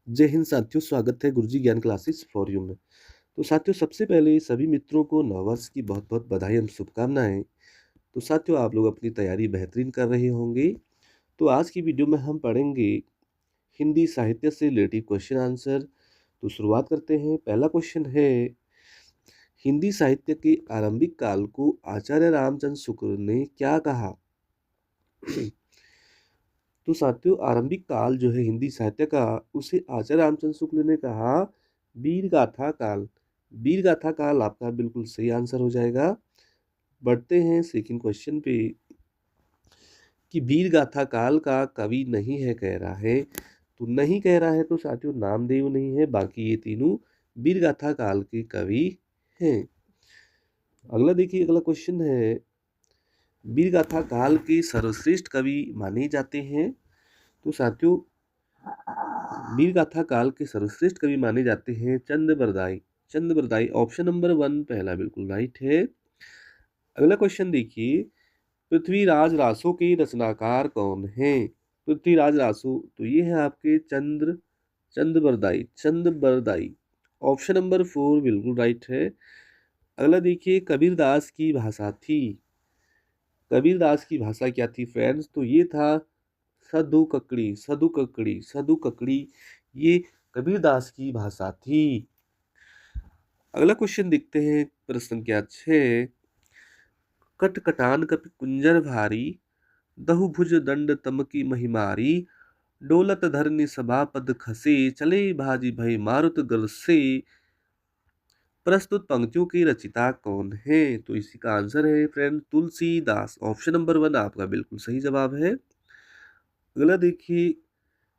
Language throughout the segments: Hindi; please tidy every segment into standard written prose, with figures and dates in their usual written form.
जय हिंद साथियों, स्वागत है गुरुजी ज्ञान क्लासेस फॉर यू में। तो साथियों, सबसे पहले सभी मित्रों को नववर्ष की बहुत-बहुत बधाई एवं शुभकामनाएँ। तो साथियों, आप लोग अपनी तैयारी बेहतरीन कर रहे होंगे। तो आज की वीडियो में हम पढ़ेंगे हिंदी साहित्य से रिलेटेड क्वेश्चन आंसर। तो शुरुआत करते हैं। पहला क्वेश्चन है, हिंदी साहित्य के आरंभिक काल को आचार्य रामचंद्र शुक्ल ने क्या कहा? तो साथियों, आरंभिक काल जो है हिंदी साहित्य का, उसे आचार्य रामचंद्र शुक्ल ने कहा वीर गाथा काल। वीर गाथा काल आपका बिल्कुल सही आंसर हो जाएगा। बढ़ते हैं सेकंड क्वेश्चन पे कि वीर गाथा काल का कवि नहीं है कह रहा है। तो नहीं कह रहा है तो साथियों नामदेव नहीं है, बाकी ये तीनों वीर गाथा काल के कवि हैं। अगला देखिए, अगला क्वेश्चन है, वीर गाथा काल के सर्वश्रेष्ठ कवि माने जाते हैं। तो साथियों, वीर गाथा काल के सर्वश्रेष्ठ कवि माने जाते हैं चंद बरदाई। चंद बरदाई ऑप्शन नंबर 1 पहला बिल्कुल राइट है। अगला क्वेश्चन देखिए, पृथ्वीराज रासो के रचनाकार कौन हैं? पृथ्वीराज रासो, तो ये है आपके चंद बरदाई। चंद बरदाई ऑप्शन नंबर 4 बिल्कुल राइट है। अगला देखिए, कबीरदास की भाषा थी। कबीरदास की भाषा क्या थी फ्रेंड्स? तो ये था सधु ककड़ी। सधु ककड़ी, सधु ककड़ी, ये कबीरदास की भाषा थी। अगला क्वेश्चन देखते हैं, प्रश्न संख्या 6, कटकटान कपि कुंजर भारी, दहुभुज दंड तमकी महिमारी, डोलत धरनी सभा पद खसे, चले भाजी भय मारुत गरसे। प्रस्तुत पंक्तियों की रचिता कौन है? तो इसी का आंसर है फ्रेंड तुलसीदास। ऑप्शन नंबर 1 आपका बिल्कुल सही जवाब है। अगला देखिए,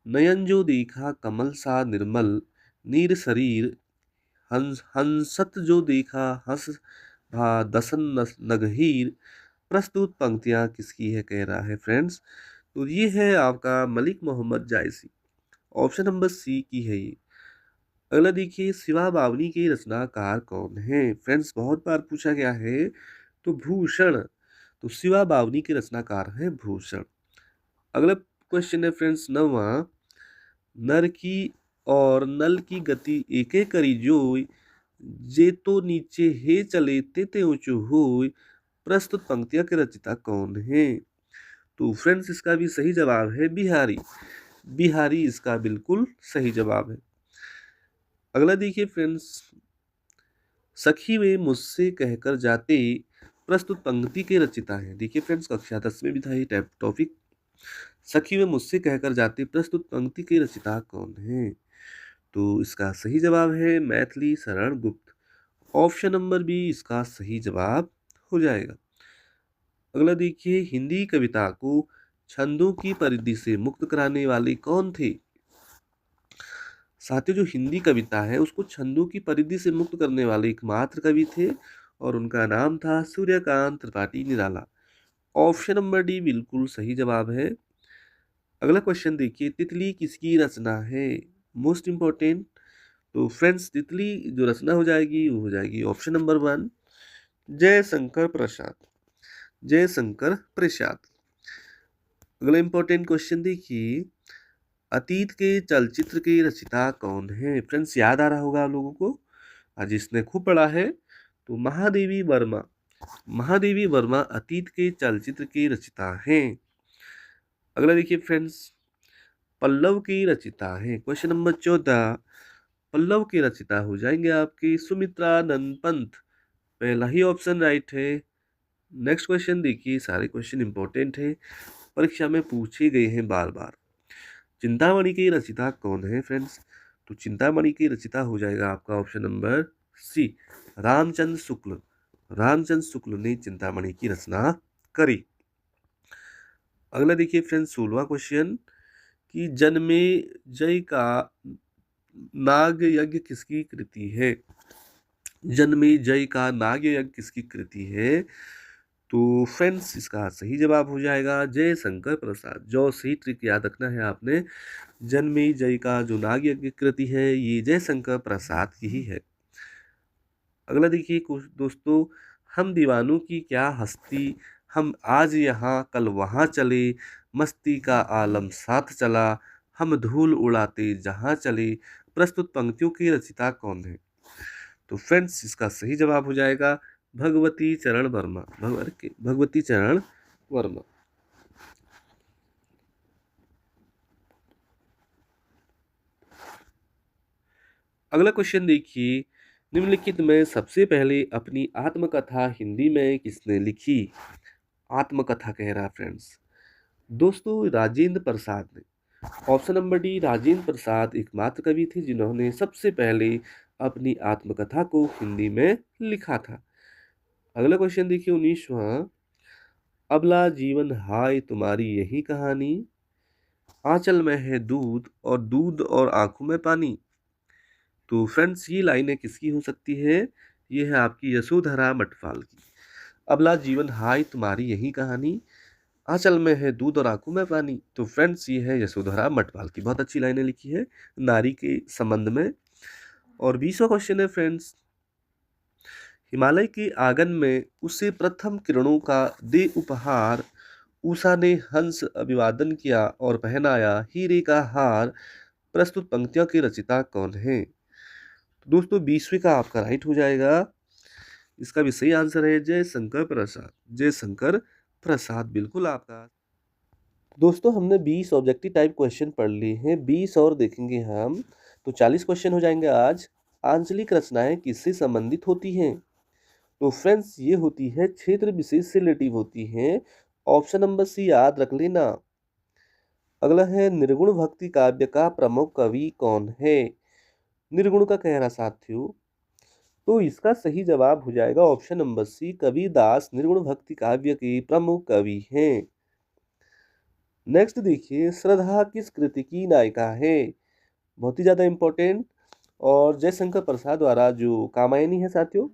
नयन जो देखा कमल सा निर्मल, नीर शरीर, हंसत जो देखा हंस भा दसन नगहीर। प्रस्तुत पंक्तियां किसकी है कह रहा है फ्रेंड्स? तो ये है आपका मलिक मोहम्मद जायसी। ऑप्शन नंबर सी की है ये। अगला देखिए, शिवा बावनी के रचनाकार कौन है? फ्रेंड्स, बहुत बार पूछा गया है। तो भूषण, तो शिवा बावनी के रचनाकार है भूषण। अगला क्वेश्चन है फ्रेंड्स 9वां, नर की और नल की गति एके करी जोई, जे तो नीचे हे चले ते ते ऊंचो होय। प्रस्तुत पंक्तियों के रचिता कौन है? तो फ्रेंड्स, इसका भी सही जवाब है बिहारी। बिहारी इसका बिल्कुल सही जवाब है। अगला देखिए फ्रेंड्स, सखी वे मुझसे कहकर जाते, प्रस्तुत पंक्ति के रचिता है। देखिए फ्रेंड्स, कक्षा 10 में भी था ये टॉपिक। सखी वे मुझसे कहकर जाते, प्रस्तुत पंक्ति के रचिता कौन है? तो इसका सही जवाब है Maithili Sharan Gupt. Option number B इसका सही जवाब हो जाएगा। अगला देखिए, हिंदी कविता को छंदों की परिधि से मुक्त कराने वाले कौन थे? साथियों, जो हिंदी कविता है उसको छंदों की परिधि से मुक्त करने वाले एकमात्र कवि थे और उनका नाम था Suryakant Tripathi Nirala. Option number D बिल्कुल सही जवाब है। अगला क्वेश्चन देखिए, तितली किसकी रचना है? Most important. तो फ्रेंड्स, तितली जो रचना हो जाएगी वो हो जाएगी ऑप्शन नंबर 1 जयशंकर प्रसाद। जयशंकर प्रसाद। अगला इंपॉर्टेंट क्वेश्चन देखिए, अतीत के चलचित्र के रचिता कौन है? फ्रेंड्स, याद आ रहा होगा आप लोगों को, आज इसने खूब पढ़ा है। तो महादेवी वर्मा। महादेवी वर्मा अतीत के चलचित्र के रचिता हैं। अगला देखिए फ्रेंड्स, पल्लव की रचिता है। क्वेश्चन नंबर 14, पल्लव के रचिता हो जाएंगे आपकी सुमित्रानंद पंत। पहला ही ऑप्शन राइट है। नेक्स्ट क्वेश्चन देखिए, सारे क्वेश्चन इंपॉर्टेंट है, परीक्षा में पूछे गए हैं बार बार। चिंतामणि की रचिता कौन है फ्रेंड्स? तो चिंतामणि की रचिता हो जाएगा आपका option number C Ramchandra Shukla. Ramchandra Shukla ने चिंतामणि की रचना करी। अगला देखिए फ्रेंड्स 16वां क्वेश्चन कि जन्मे जय का नाग यज्ञ किसकी कृति है? जन्मे जय का नाग यज्ञ किसकी कृति है? तो फ्रेंड्स, इसका सही जवाब हो जाएगा जयशंकर प्रसाद। जो सही ट्रिक याद रखना है आपने, जन्मे जय का जो नाग यज्ञ कृति है ये जयशंकर प्रसाद की ही है। अगला देखिए कुछ दोस्तों, हम दीवानों की क्या हस्ती, हम आज यहाँ कल वहाँ चले, मस्ती का आलम साथ चला, हम धूल उड़ाते जहाँ चले, प्रस्तुत पंक्तियों के रचिता कौन है? तो फ्रेंड्स इसका सही जवाब हो जाएगा भगवती चरण वर्मा। भगवती चरण वर्मा। अगला क्वेश्चन देखिए, निम्नलिखित में सबसे पहले अपनी आत्मकथा हिंदी में किसने लिखी? आत्मकथा कह रहा फ्रेंड्स। दोस्तों राजेंद्र प्रसाद ने। Option number D, Rajendra Prasad एकमात्र कवि थे जिन्होंने सबसे पहले अपनी आत्मकथा को हिंदी में लिखा था। अगला क्वेश्चन देखिए 19वां, अबला जीवन हाय तुम्हारी यही कहानी, आंचल में है दूध और दूध और आंखों में पानी। तो फ्रेंड्स ये लाइनें किसकी हो सकती है? ये है आपकी यशोधरा मटवाल की। अबला जीवन हाय तुम्हारी यही कहानी, आंचल में है दूध और आंखों में पानी। तो फ्रेंड्स ये है यशोधरा मटवाल की, बहुत अच्छी लाइनें लिखी है नारी के संबंध में। और 20वां क्वेश्चन है फ्रेंड्स, हिमालय के आंगन में उसे प्रथम किरणों का दे उपहार, उषा ने हंस अभिवादन किया और पहनाया हीरे का हार, प्रस्तुत पंक्तियों के रचिता कौन है? तो दोस्तों 20वीं का आपका राइट हो जाएगा। इसका भी सही आंसर है जयशंकर प्रसाद। जयशंकर प्रसाद बिल्कुल आपका। दोस्तों हमने 20 ऑब्जेक्टिव टाइप क्वेश्चन पढ़ लिए हैं, 20 और देखेंगे हम तो 40 क्वेश्चन हो जाएंगे आज। आंचलिक रचनाएं किससे संबंधित होती हैं? तो फ्रेंड्स ये होती है क्षेत्र विशेष से रिलेटिव होती हैं। ऑप्शन नंबर सी याद रख लेना। अगला है निर्गुण भक्ति काव्य का प्रमुख कवि कौन है? निर्गुण का कह रहा साथियों, तो इसका सही जवाब हो जाएगा ऑप्शन नंबर सी, कबीरदास निर्गुण भक्ति काव्य के प्रमुख कवि हैं। नेक्स्ट देखिए, श्रद्धा किस कृति की नायिका है? बहुत ही ज्यादा इंपॉर्टेंट। और जयशंकर प्रसाद द्वारा जो कामायनी है साथियों,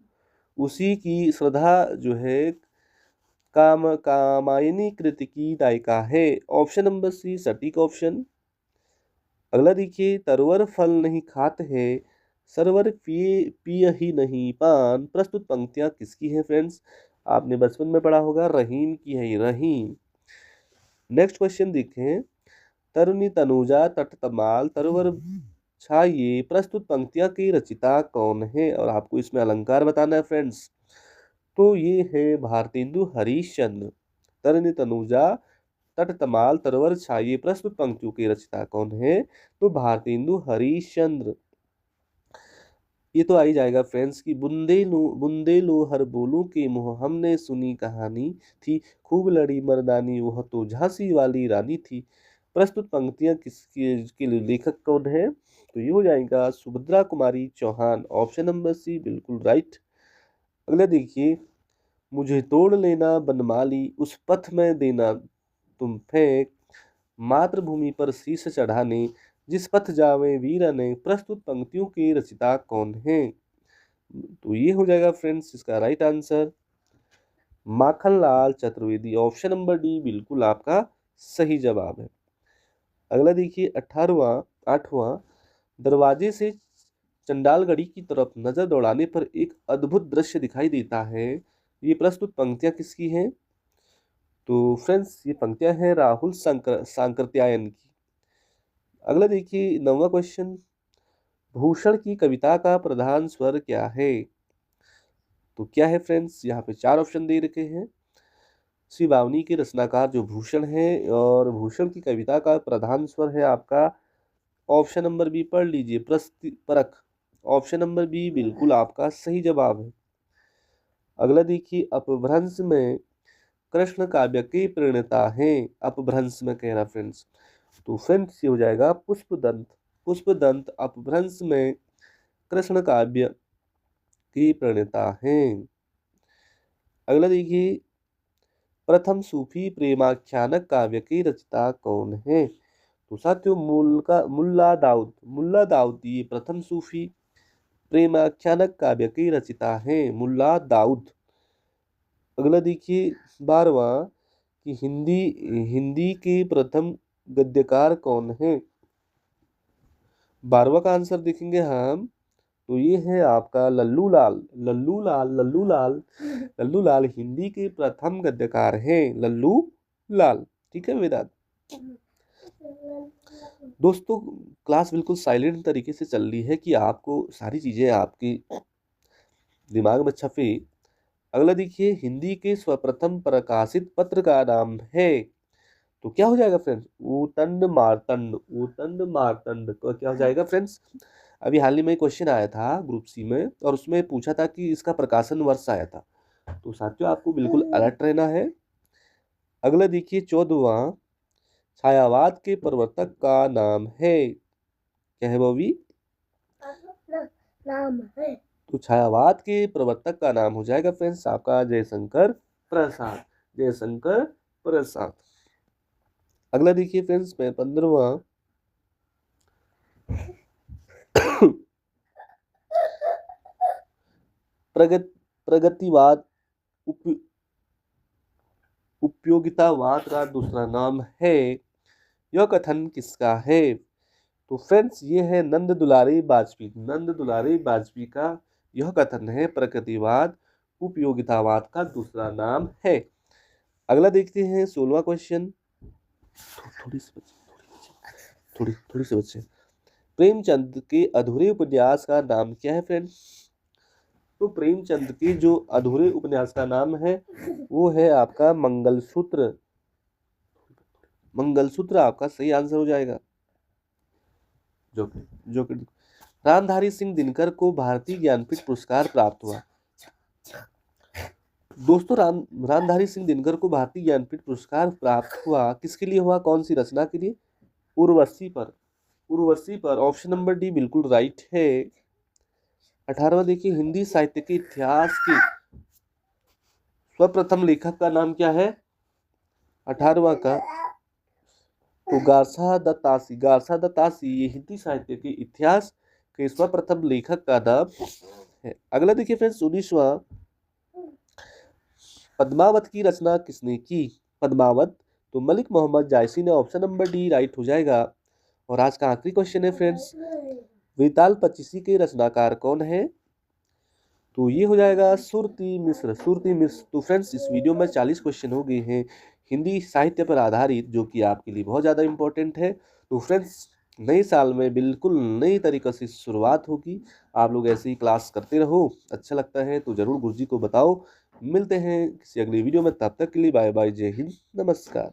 उसी की श्रद्धा जो है कामायनी कृति की नायिका है। ऑप्शन नंबर सी सटीक ऑप्शन। अगला देखिए, तरवर फल नहीं खात है, सरवर पिय ही नहीं पान, प्रस्तुत पंक्तियां किसकी हैं फ्रेंड्स? आपने बचपन में पढ़ा होगा, रहीम की है रहीम। नेक्स्ट क्वेश्चन देखें, तरुणी तनुजा तट तमाल तरवर छाइए, प्रस्तुत पंक्तियां की रचिता कौन है? और आपको इसमें अलंकार बताना है फ्रेंड्स। तो ये है भारतेंदु हरीशचंद्र। तरुणी तनुजा तट तमाल तरवर छाइए, प्रस्तुत पंक्तियों की रचिता कौन है? तो भारतेंदु हरीशचंद्र। ये तो आ ही जाएगा फ्रेंड्स की बुंदे लो हर बोलूं के मुँह, हमने सुनी कहानी थी, खूब लड़ी मर्दानी वह तो झांसी वाली रानी थी, प्रस्तुत पंक्तियां किसके के लेखक कौन है? तो ये हो जाएगा Subhadra Kumari Chauhan. Option number C बिल्कुल राइट। अगला देखिए, मुझे तोड़ लेना बनमाली, उस पथ में देना तुम फेंक, मातृभूमि पर शीश चढ़ाने, जिस पथ जावे वीरने, प्रस्तुत पंक्तियों की रचिता कौन है? तो ये हो जाएगा फ्रेंड्स इसका right answer Makhanlal Chaturvedi. Option number D बिल्कुल आपका सही जवाब है। अगला देखिए 8वां, दरवाजे से चंडालगढ़ी की तरफ नजर दौड़ाने पर एक अद्भुत दृश्य दिखाई देता है, ये प्रस्तुत पंक्तियां किसकी हैं? तो फ्रेंड्स ये पंक्तियां हैं राहुल सांकृत्यायन की। अगला देखिए 9वां क्वेश्चन, भूषण की कविता का प्रधान स्वर क्या है? तो क्या है फ्रेंड्स, यहाँ पे 4 ऑप्शन दे रखे हैं। श्री वावनी के रचनाकार जो भूषण है, और भूषण की कविता का प्रधान स्वर है आपका ऑप्शन नंबर बी, पढ़ लीजिए परख। ऑप्शन नंबर बी बिल्कुल आपका सही जवाब है। अगला देखिए, अपभ्रंश में कृष्ण काव्य के प्रणेता हैं, अपभ्रंश में कह रहा फ्रेंड्स। तो फ्रेंड्स ये हो जाएगा पुष्पदंत। पुष्पदंत अपभ्रंश में कृष्ण काव्य के प्रणेता हैं। अगला देखिए, प्रथम सूफी प्रेमाख्यानक काव्य की रचयिता कौन है? तो साथियों मुल्ला दाऊद ये प्रथम सूफी प्रेमाख्यानक काव्य की रचयिता हैं, मुल्ला दाऊद। अगला देखिए 12वां, कि हिंदी के प्रथम गद्यकार कौन है? 12वां का आंसर देखेंगे हम, तो ये है आपका लल्लू लाल। लल्लू लाल हिंदी के प्रथम गद्यकार हैं, लल्लू लाल। ठीक है वेदांत। दोस्तों क्लास बिल्कुल साइलेंट तरीके से चल रही है कि आपको सारी चीज़ें आपकी दिमाग में छपे। अगला देखिए, हिंदी के सर्वप्रथम प्रकाशित पत्र का नाम है, तो क्या हो जाएगा फ्रेंड्स? ऊतंड मार्तंड। ऊतंड मार्तंड तो क्या हो जाएगा फ्रेंड्स? अभी हाल ही में क्वेश्चन आया था ग्रुप सी में और उसमें पूछा था कि इसका प्रकाशन वर्ष आया था। तो साथियों आपको बिल्कुल अलर्ट रहना है। अगला देखिए 14वां, छायावाद के प्रवर्तक का नाम है, क्या है बॉबी? नाम है। तो छायावाद के प्रवर्तक का नाम हो जाएगा फ्रेंड्स आपका जयशंकर प्रसाद। जयशंकर प्रसाद। अगला देखिए फ्रेंड्स 15वां, प्रगतिवाद उपयोगितावाद का दूसरा नाम है, यह कथन किसका है? तो फ्रेंड्स ये है नंद दुलारी वाजपेयी। नंद दुलारी वाजपेयी का यह कथन है, प्रगतिवाद उपयोगितावाद का दूसरा नाम है। अगला देखते हैं 16वां क्वेश्चन। थोड़ी सी बच्चे, प्रेमचंद के अधूरे उपन्यास का नाम क्या है फ्रेंड्स? तो प्रेमचंद के जो अधूरे उपन्यास का नाम है वो है आपका मंगलसूत्र। मंगलसूत्र आपका सही आंसर हो जाएगा। जो रामधारी सिंह दिनकर को भारतीय ज्ञानपीठ पुरस्कार प्राप्त हुआ। दोस्तों रामधारी सिंह दिनकर को भारतीय ज्ञानपीठ पुरस्कार प्राप्त हुआ किसके लिए हुआ? कौन सी रचना के लिए? उर्वशी पर। उर्वशी पर ऑप्शन नंबर डी बिल्कुल राइट है। 18वां देखिए, हिंदी साहित्य के इतिहास के सर्वप्रथम लेखक का नाम क्या है? 18वां का तो गारसा दत्तासी। गारसा दत्तासी ये हिंदी साहित्य के इतिहास के सर्वप्रथम लेखक का नाम है। अगला देखिए फ्रेंड्स 19वां, पद्मावत की रचना किसने की? पद्मावत तो मलिक मोहम्मद जायसी ने। ऑप्शन नंबर डी राइट हो जाएगा। और आज का आखिरी क्वेश्चन है फ्रेंड्स, वेताल पचीसी के रचनाकार कौन है? तो ये हो जाएगा सुरती मिश्र। सुरती मिश्र। तो फ्रेंड्स इस वीडियो में 40 क्वेश्चन हो गए हैं हिंदी साहित्य पर आधारित, जो कि आपके लिए बहुत ज़्यादा इंपॉर्टेंट है। तो फ्रेंड्स नए साल में बिल्कुल नई तरीके से शुरुआत होगी। आप लोग ऐसे ही क्लास करते रहो, अच्छा लगता है तो ज़रूर गुरुजी को बताओ। मिलते हैं किसी अगली वीडियो में, तब तक के लिए बाय बाय, जय हिंद, नमस्कार।